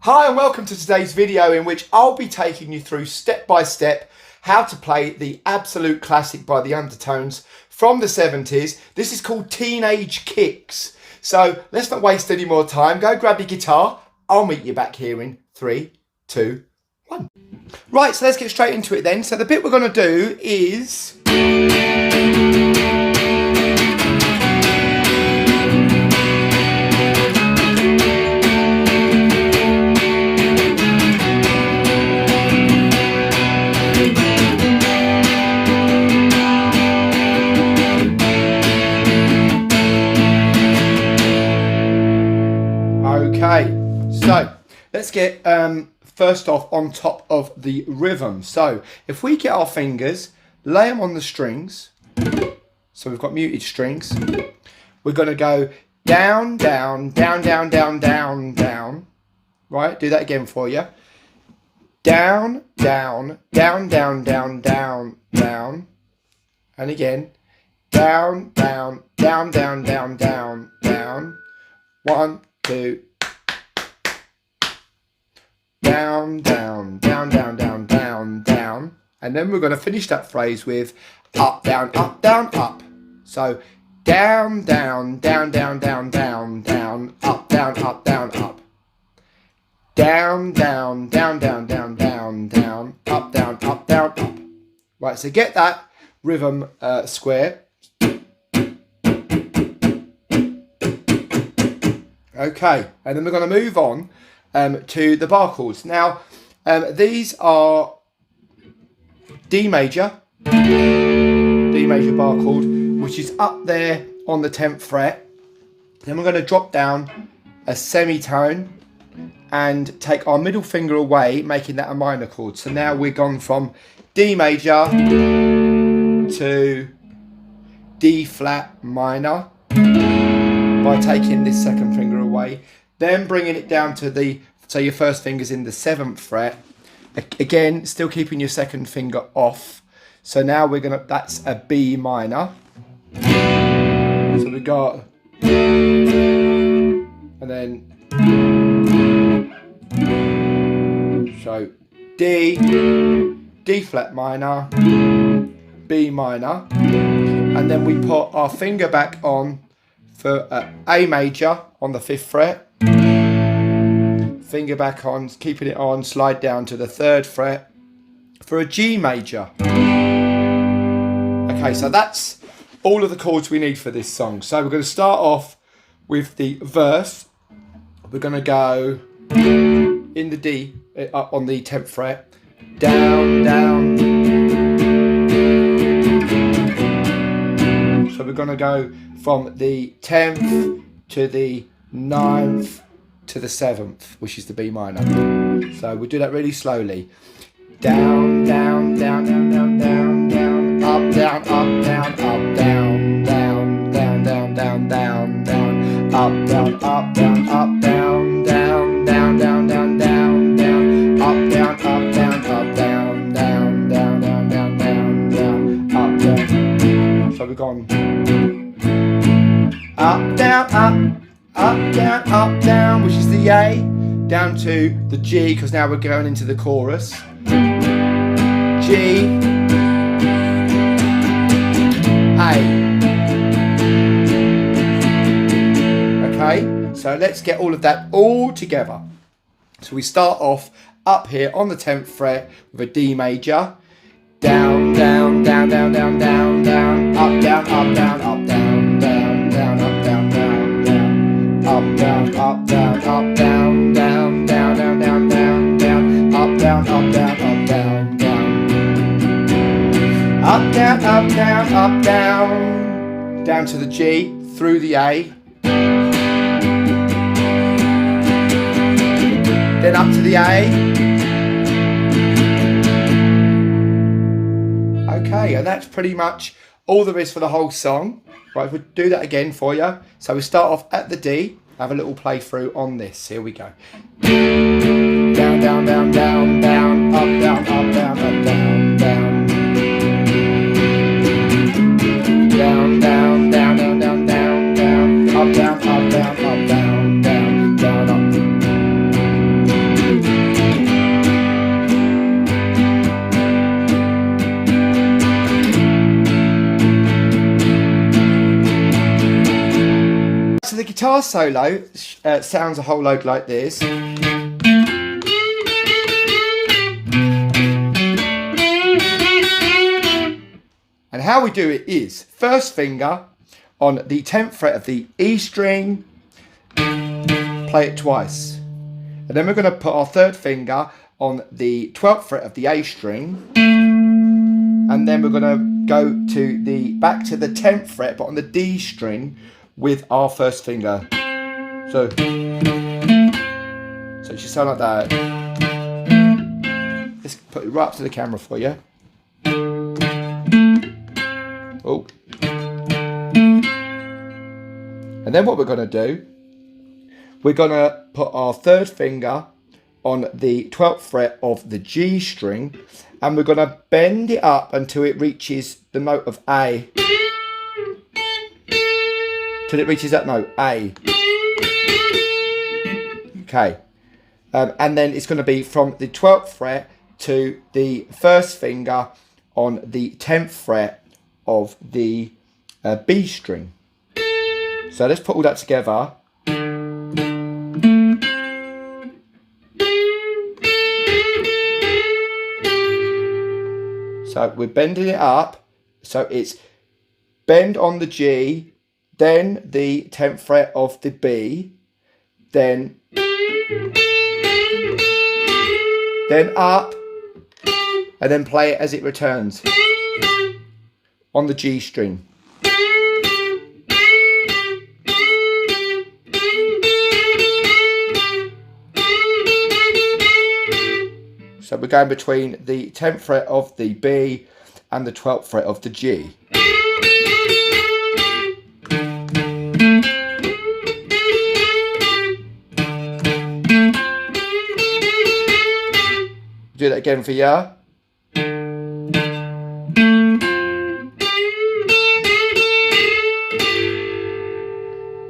Hi and welcome to today's video in which I'll be taking you through step by step how to play the absolute classic by the Undertones from the 70s. This is called Teenage Kicks. So let's not waste any more time. Go grab your guitar. I'll meet you back here in 3, 2, 1. Right, so let's get straight into it then. So the bit we're going to do is... Okay, so let's get first off on top of the rhythm. So if we get our fingers, lay them on the strings, so we've got muted strings, we're going to go down, down, down, down, down, down, down, right? Do that again for you. Down, down, down, down, down, down, down, and again, down, down, down, down, down, down, down, 1, 2, down, down, down, down, down, down, down. And then we're going to finish that phrase with up, down, up, down, up. So down, down, down, down, down, down, down, up, down, up, down, up. Down, down, down, down, down, down, down, up, down, up, down, up. Right, so get that rhythm square. Okay, and then we're going to move on to the bar chords. Now, these are D major bar chord, which is up there on the 10th fret. Then we're going to drop down a semitone and take our middle finger away, making that a minor chord. So now we've gone from D major to D flat minor by taking this second finger away, then bringing it down to the, so your first finger's in the 7th fret, again still keeping your second finger off. So now we're gonna, that's a B minor, so we got, and then so D flat minor, B minor, and then we put our finger back on for A major on the 5th fret, finger back on, keeping it on, slide down to the 3rd fret for a G major. Okay, so that's all of the chords we need for this song. So we're going to start off with the verse. We're going to go in the D, up on the 10th fret, down, down. So we're going to go from the 10th to the 9th to the 7th, which is the B minor. So we'll do that really slowly. Down, down, down, down, down, down, down, up, down, up, down, up, down, down, down, down, down, down, down, up, down, up, down, up, down, down, down, down, down, down, down, up, down, up, down, up, down, down, down, down, down, down, down, up, down. So we've gone up, down, up, down, which is the A, down to the G, because now we're going into the chorus. G, A. Okay, so let's get all of that all together. So we start off up here on the 10th fret with a D major. Down, down, down, down, down, down, down, up, down, up, down, up, down, down, down, up, down, down, down, up, down, up, down, up, down, down, down, down, down, down, down, up, down, up, down, up, down, down, up, down, up, down, up, down, down to the G, through the A, then up to the A. Okay, and that's pretty much all there is for the whole song. Right, we'll do that again for you. So we start off at the D, have a little playthrough on this. Here we go. Down, down, down, down, down, up, down, up, down, up, down, down. Down, down, down, down, down, down, down, up, down, up, down, up, down, down, down, up. solo sounds a whole load like this. And how we do it is, first finger on the 10th fret of the E string, play it twice. And then we're going to put our third finger on the 12th fret of the A string. And then we're going to go to back to the 10th fret, but on the D string with our first finger. So it should sound like that. Let's put it right up to the camera for you. Oh. And then what we're going to do, we're going to put our third finger on the 12th fret of the G string, and we're going to bend it up until it reaches the note of A. Till it reaches that note, A. Okay. And then it's going to be from the 12th fret to the first finger on the 10th fret of the B string. So let's put all that together. So we're bending it up. So it's bend on the G, then the 10th fret of the B, then up, and then play it as it returns on the G string. So we're going between the 10th fret of the B and the 12th fret of the G. Do that again for you.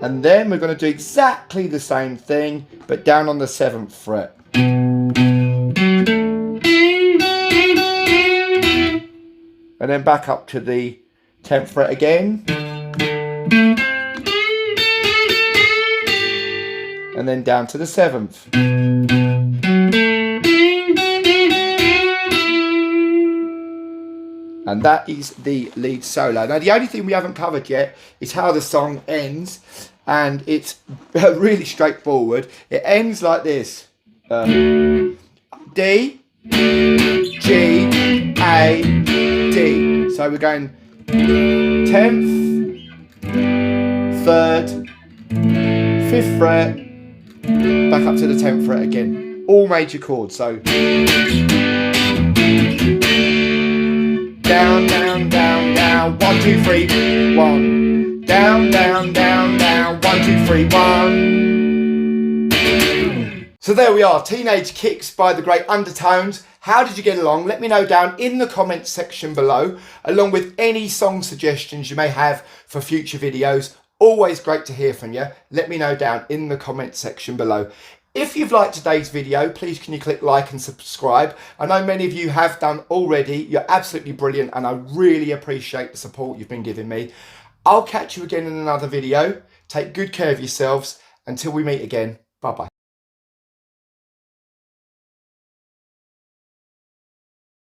And then we're going to do exactly the same thing, but down on the 7th fret. And then back up to the 10th fret again. And then down to the 7th. And that is the lead solo. Now the only thing we haven't covered yet is how the song ends. And it's really straightforward. It ends like this. D, G, A, D. So we're going 10th, 3rd, 5th fret, back up to the 10th fret again. All major chords. So down, down, down, down, 1, 2, 3, 1. Down, down, down, down, 1, 2, 3, 1. So there we are, Teenage Kicks by the great Undertones. How did you get along? Let me know down in the comments section below, along with any song suggestions you may have for future videos. Always great to hear from you. Let me know down in the comments section below. If you've liked today's video, please can you click like and subscribe. I know many of you have done already. You're absolutely brilliant and I really appreciate the support you've been giving me. I'll catch you again in another video. Take good care of yourselves. Until we meet again, bye-bye.